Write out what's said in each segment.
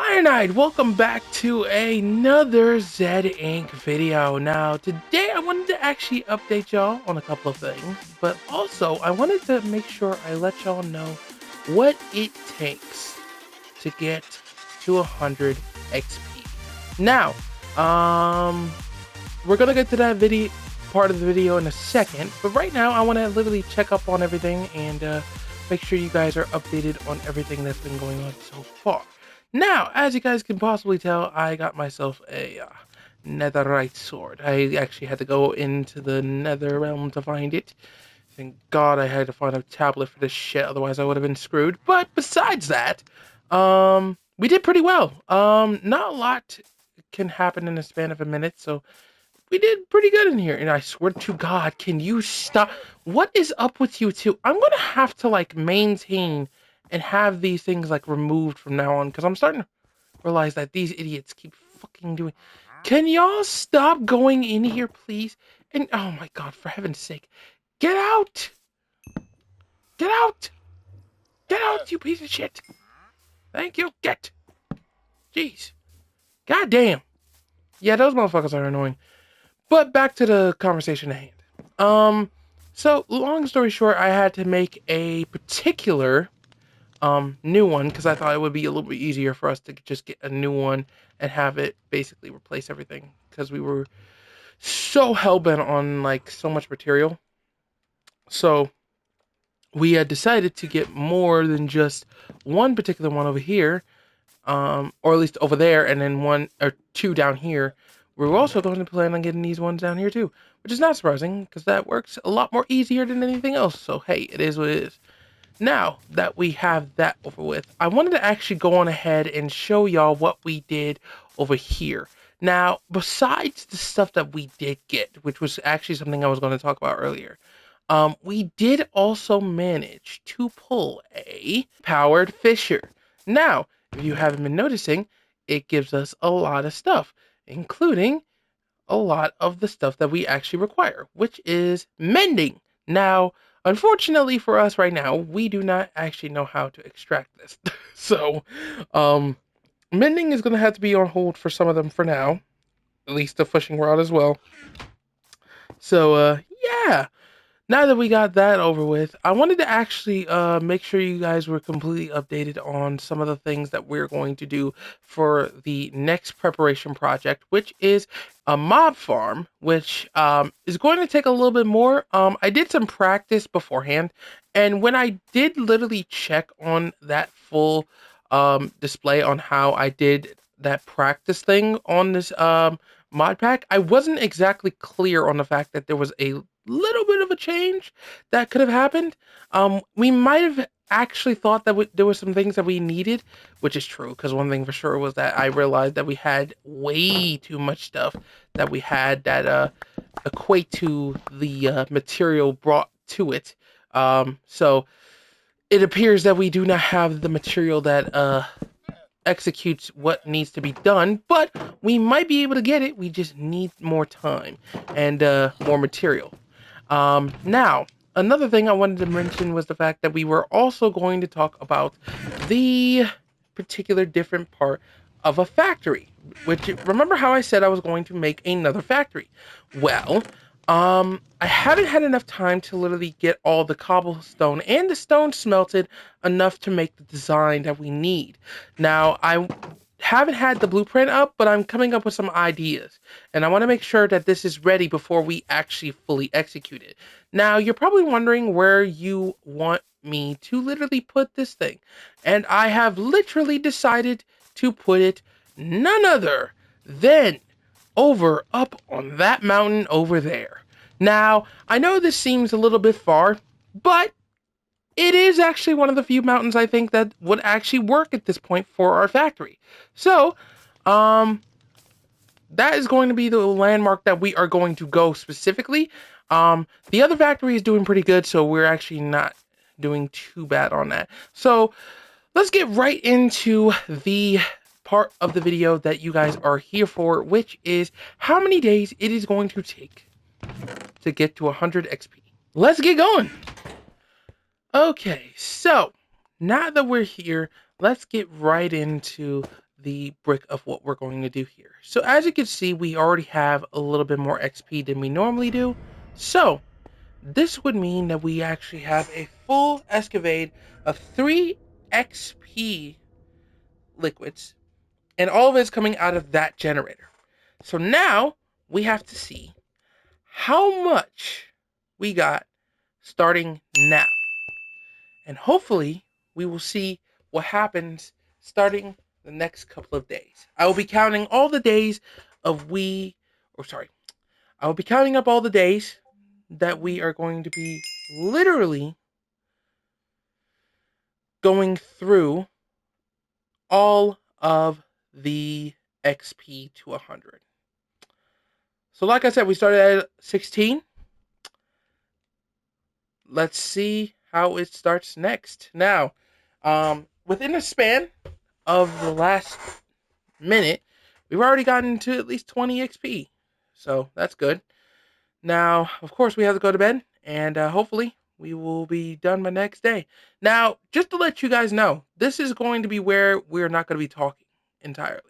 Cyanide, welcome back to another Zedd Inc. video. Now, today I wanted to actually update y'all on a couple of things, but also I wanted to make sure I let y'all know what it takes to get to 100 XP. Now, we're gonna get to that video part of the video in a second, but right now I want to literally check up on everything and make sure you guys are updated on everything that's been going on so far. Now, as you guys can possibly tell, I got myself a netherite sword. I actually had to go into the nether realm to find it. Thank God I had to find a tablet for this shit, otherwise I would have been screwed. But besides that, we did pretty well. Not a lot can happen in a span of a minute, so we did pretty good in here. And I swear to God, can you stop? What is up with you two? I'm gonna have to like maintain and have these things like removed from now on because I'm starting to realize that these idiots keep fucking doing. Can y'all stop going in here, please? And oh my God, for heaven's sake, get out! Get out! Get out, you piece of shit! Thank you. Get. Jeez. God damn. Yeah, those motherfuckers are annoying. But back to the conversation at hand. So long story short, I had to make a particular new one because I thought it would be a little bit easier for us to just get a new one and have it basically replace everything because we were so hell-bent on like so much material. So we had decided to get more than just one particular one over here, or at least over there, and then one or two down here. We're also going to plan on getting these ones down here too, which is not surprising because that works a lot more easier than anything else. So hey, it is what it is. Now that we have that over with, I wanted to actually go on ahead and show y'all what we did over here. Now, besides the stuff that we did get, which was actually something I was going to talk about earlier, we did also manage to pull a powered fisher. Now, if you haven't been noticing, it gives us a lot of stuff, including a lot of the stuff that we actually require, which is mending. Now, unfortunately for us right now, we do not actually know how to extract this. So, mending is going to have to be on hold for some of them for now, at least the fishing rod as well. So, yeah. Now that we got that over with, I wanted to actually make sure you guys were completely updated on some of the things that we're going to do for the next preparation project, which is a mob farm, which is going to take a little bit more. I did some practice beforehand, and when I did literally check on that full display on how I did that practice thing on this mod pack, I wasn't exactly clear on the fact that there was a little bit of a change that could have happened. We might have actually thought that there were some things that we needed, which is true, because one thing for sure was that I realized that we had way too much stuff that we had that equate to the material brought to it. So it appears that we do not have the material that executes what needs to be done, but we might be able to get it. We just need more time and more material. Now, another thing I wanted to mention was the fact that we were also going to talk about the particular different part of a factory, which remember how I said I was going to make another factory? Well, I haven't had enough time to literally get all the cobblestone and the stone smelted enough to make the design that we need. Now, I haven't had the blueprint up, but I'm coming up with some ideas. And I want to make sure that this is ready before we actually fully execute it. Now, you're probably wondering where you want me to literally put this thing. And I have literally decided to put it none other than over up on that mountain over there. Now, I know this seems a little bit far, but it is actually one of the few mountains I think that would actually work at this point for our factory. So, that is going to be the landmark that we are going to go specifically. The other factory is doing pretty good, so we're actually not doing too bad on that. So, let's get right into the part of the video that you guys are here for, which is how many days it is going to take to get to 100 XP. Let's get going. Okay, so now that we're here, let's get right into the brick of what we're going to do here. So as you can see, we already have a little bit more XP than we normally do. So this would mean that we actually have a full excavate of 3 XP liquids, and all of it is coming out of that generator. So now we have to see how much we got starting now. And hopefully we will see what happens starting the next couple of days. I will be counting all the days of I will be counting up all the days that we are going to be literally going through all of the XP to 100. So like I said, we started at 16. Let's see how it starts next. Now, within a span of the last minute, we've already gotten to at least 20 XP. So that's good. Now, of course, we have to go to bed, and hopefully we will be done by next day. Now, just to let you guys know, this is going to be where we're not going to be talking entirely.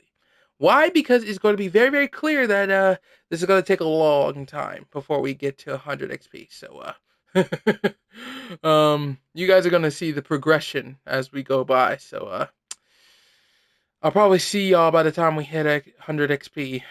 Why? Because it's going to be very, very clear that this is going to take a long time before we get to 100 XP. So, you guys are going to see the progression as we go by. So, I'll probably see y'all by the time we hit 100 XP.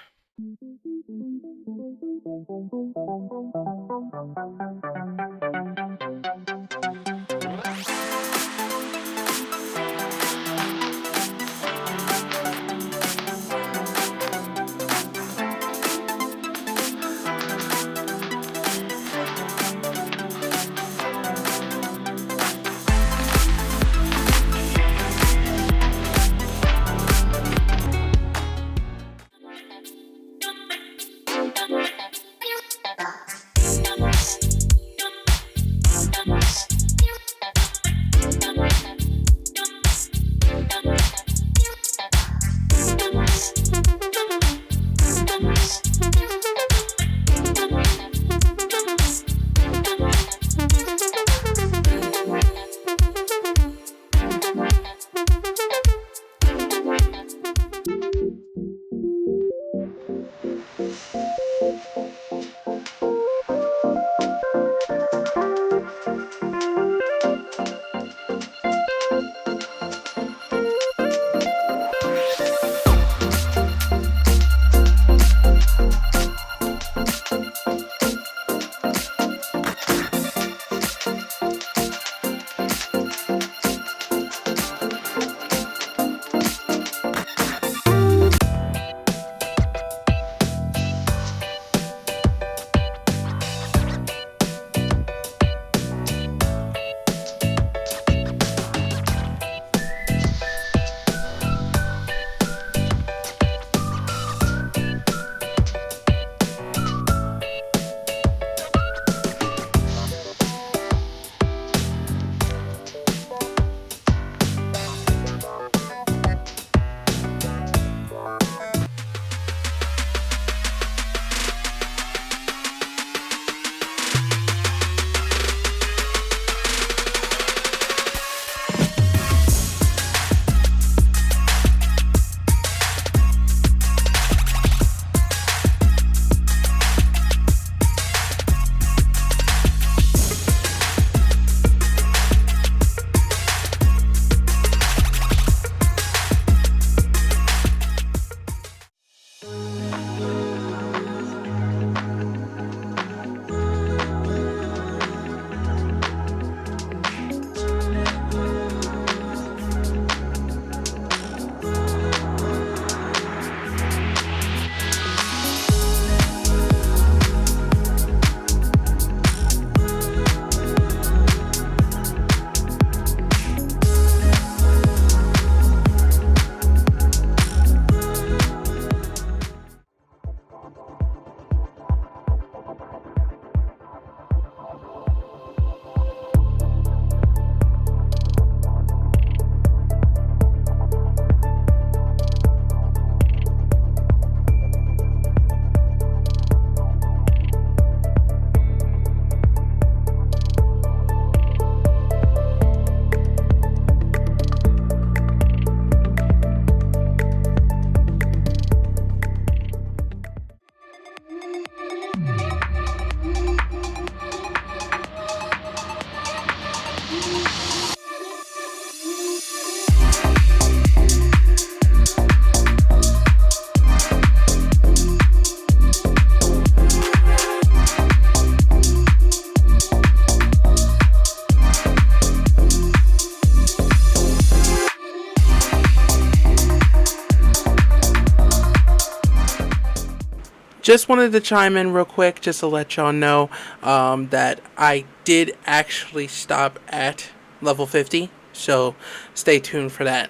just wanted to chime in real quick just to let y'all know that I did actually stop at level 50, so stay tuned for that.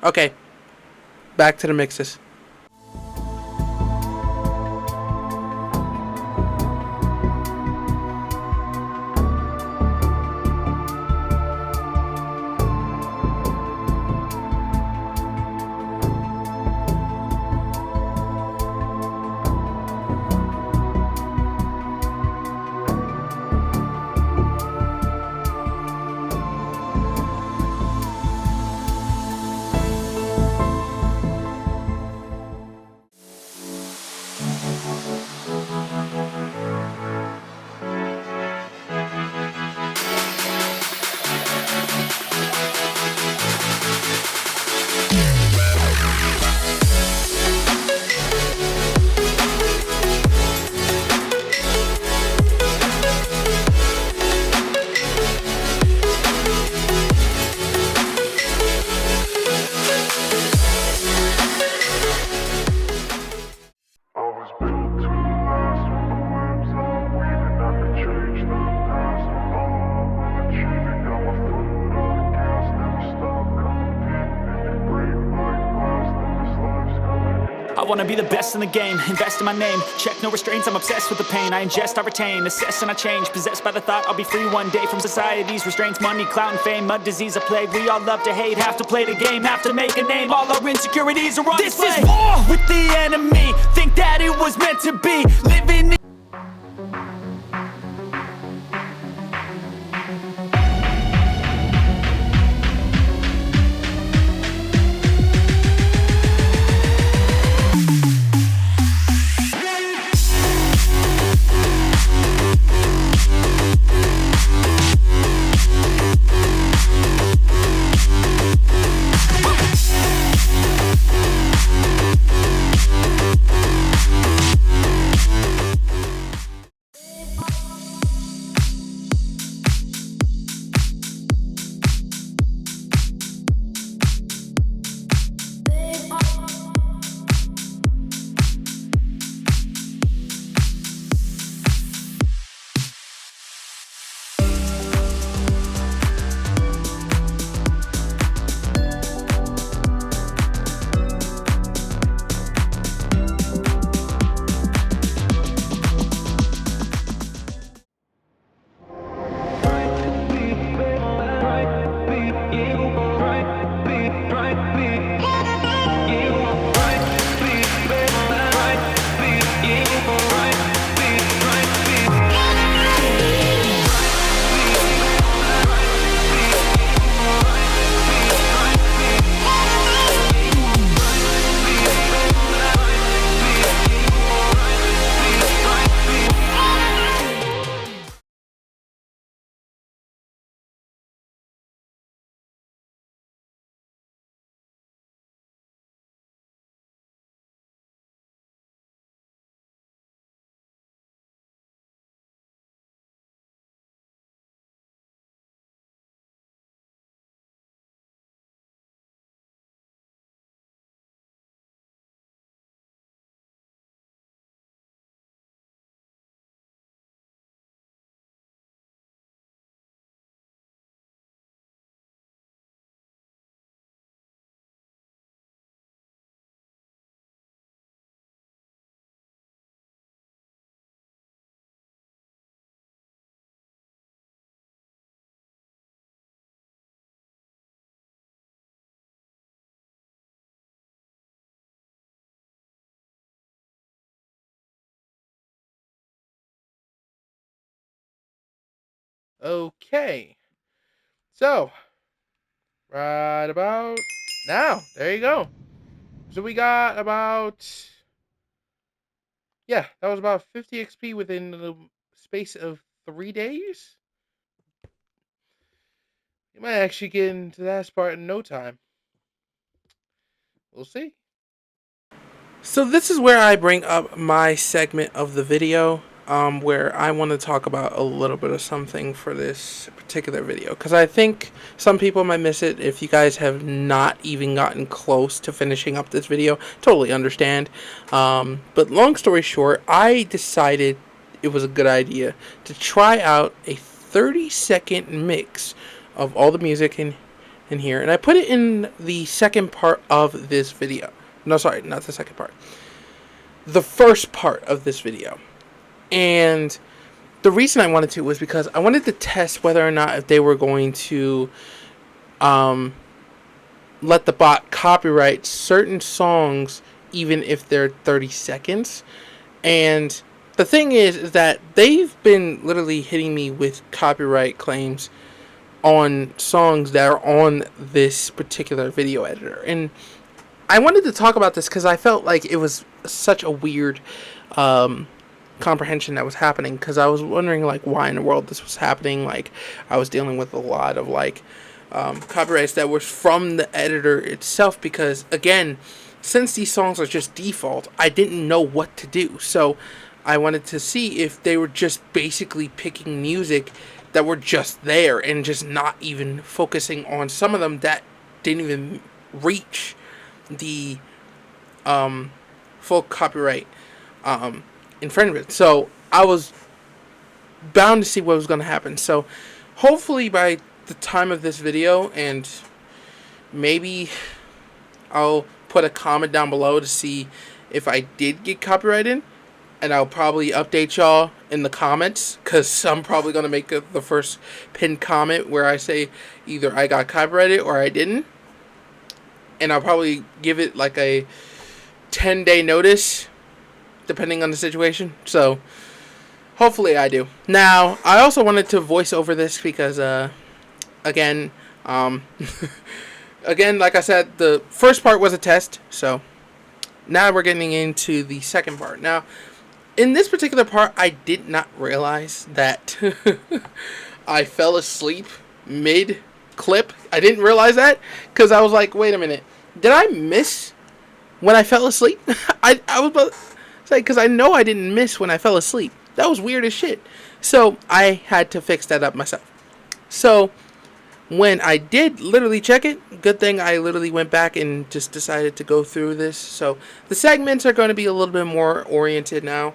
Okay, back to the mixes. I wanna be the best in the game, invest in my name. Check no restraints, I'm obsessed with the pain. I ingest, I retain, assess and I change. Possessed by the thought I'll be free one day from society's restraints. Money, clout and fame, mud, disease, a plague. We all love to hate, have to play the game, have to make a name. All our insecurities are on display. This is war with the enemy. Think that it was meant to be. Living in Okay, so right about now, there you go. So we got about, yeah, that was about 50 XP within the space of 3 days. You might actually get into that part in no time. We'll see. So this is where I bring up my segment of the video. where I want to talk about a little bit of something for this particular video, because I think some people might miss it. If you guys have not even gotten close to finishing up this video, totally understand. But long story short, I decided it was a good idea to try out a 30-second mix of all the music in here, and I put it in the second part of this video. No, sorry, not the second part. The first part of this video. And the reason I wanted to was because I wanted to test whether or not if they were going to let the bot copyright certain songs even if they're 30 seconds. And the thing is that they've been literally hitting me with copyright claims on songs that are on this particular video editor. And I wanted to talk about this because I felt like it was such a weird comprehension that was happening, because I was wondering like why in the world this was happening. Like, I was dealing with a lot of like copyrights that were from the editor itself, because again, since these songs are just default, I didn't know what to do. So I wanted to see if they were just basically picking music that were just there and just not even focusing on some of them that didn't even reach the full copyright infringement. So I was bound to see what was going to happen. So hopefully by the time of this video, and maybe I'll put a comment down below to see if I did get copyrighted, and I'll probably update y'all in the comments, because I'm probably going to make the first pinned comment where I say either I got copyrighted or I didn't. And I'll probably give it like a 10-day notice, depending on the situation. So hopefully I do. Now, I also wanted to voice over this because, again, again, like I said, the first part was a test. So now we're getting into the second part. Now, in this particular part, I did not realize that I fell asleep mid-clip. I didn't realize that, because I was like, wait a minute. Did I miss when I fell asleep? I was about to say, because I know I didn't miss when I fell asleep. That was weird as shit. So I had to fix that up myself. So when I did literally check it, good thing I literally went back and just decided to go through this. So the segments are going to be a little bit more oriented now.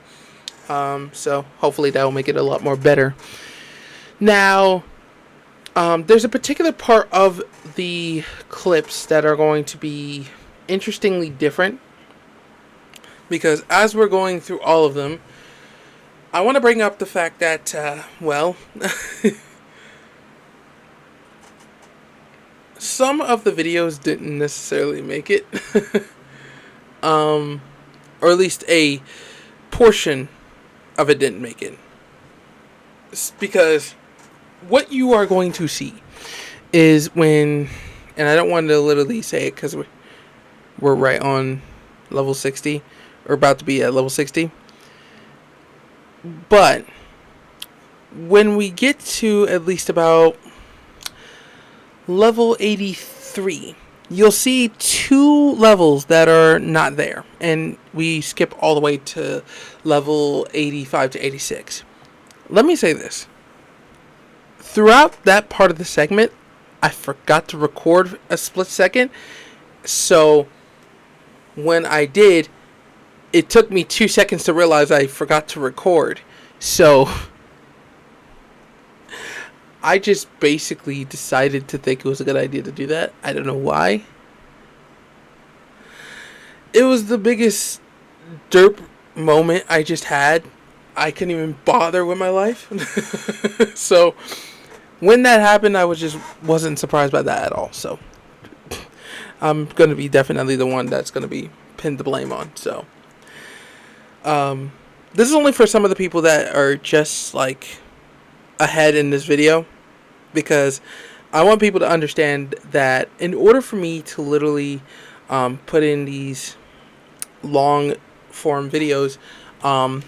So hopefully that will make it a lot more better. Now, there's a particular part of the clips that are going to be interestingly different, because as we're going through all of them, I want to bring up the fact that, well, some of the videos didn't necessarily make it, or at least a portion of it didn't make it, because what you are going to see is when, and I don't want to literally say it because we're right on level 60, or about to be at level 60, but when we get to at least about level 83, you'll see 2 levels that are not there, and we skip all the way to level 85 to 86. Let me say this. Throughout that part of the segment, I forgot to record a split second. So when I did, it took me 2 seconds to realize I forgot to record. So I just basically decided to think it was a good idea to do that. I don't know why. It was the biggest derp moment I just had. I couldn't even bother with my life. So when that happened, I wasn't surprised by that at all. So I'm going to be definitely the one that's going to be pinned the blame on. So this is only for some of the people that are just like ahead in this video, because I want people to understand that in order for me to literally put in these long form videos, I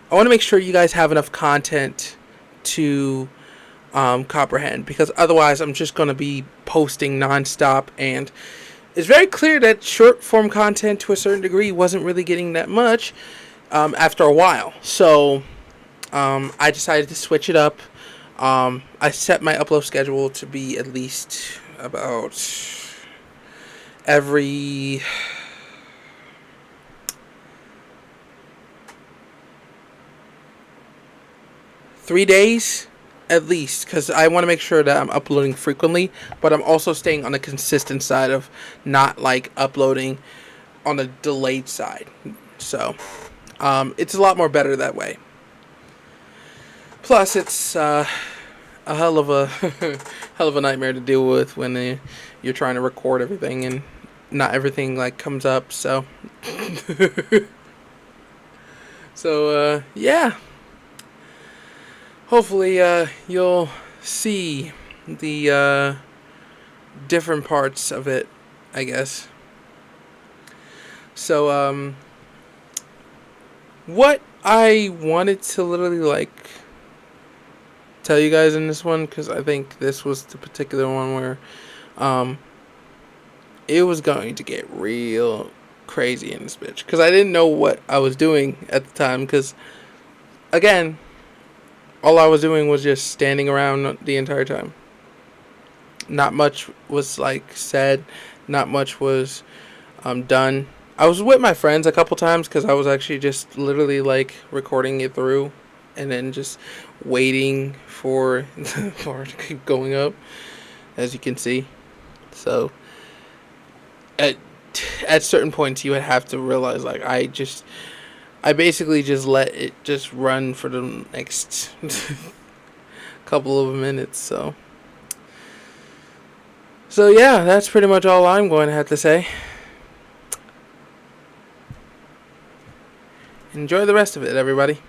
want to make sure you guys have enough content to comprehend, because otherwise I'm just going to be posting nonstop, and it's very clear that short form content to a certain degree wasn't really getting that much, after a while. So I decided to switch it up. I set my upload schedule to be at least about every 3 days at least, because I want to make sure that I'm uploading frequently, but I'm also staying on the consistent side of not like uploading on the delayed side. So it's a lot more better that way. Plus, it's a hell of a hell of a nightmare to deal with when you're trying to record everything and not everything like comes up. So yeah. Hopefully you'll see the different parts of it, I guess. So what I wanted to literally like tell you guys in this one, because I think this was the particular one where it was going to get real crazy in this bitch, because I didn't know what I was doing at the time, because again, all I was doing was just standing around the entire time. Not much was like said, not much was done. I was with my friends a couple times because I was actually just literally like recording it through and then just waiting for the bar to keep going up, as you can see. So at certain points you would have to realize like I basically just let it just run for the next couple of minutes. So yeah, that's pretty much all I'm going to have to say. Enjoy the rest of it, everybody.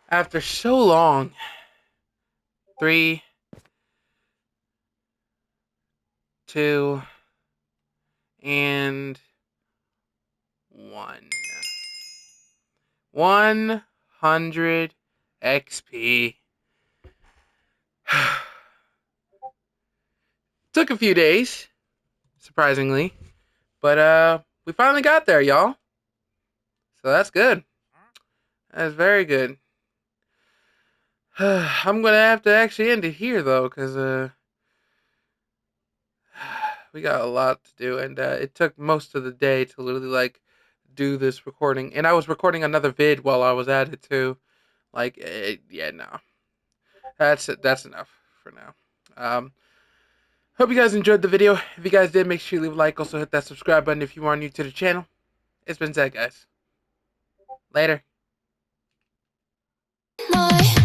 After so long. 3, 2, and 1. 100 XP. Took a few days, surprisingly, but we finally got there, y'all. So that's good. That's very good. I'm gonna have to actually end it here though, cause we got a lot to do, and it took most of the day to literally like do this recording, and I was recording another vid while I was at it too. Like, yeah, no, that's it. That's enough for now. Hope you guys enjoyed the video. If you guys did, make sure you leave a like. Also, hit that subscribe button if you are new to the channel. It's been Zedd, guys. Later. My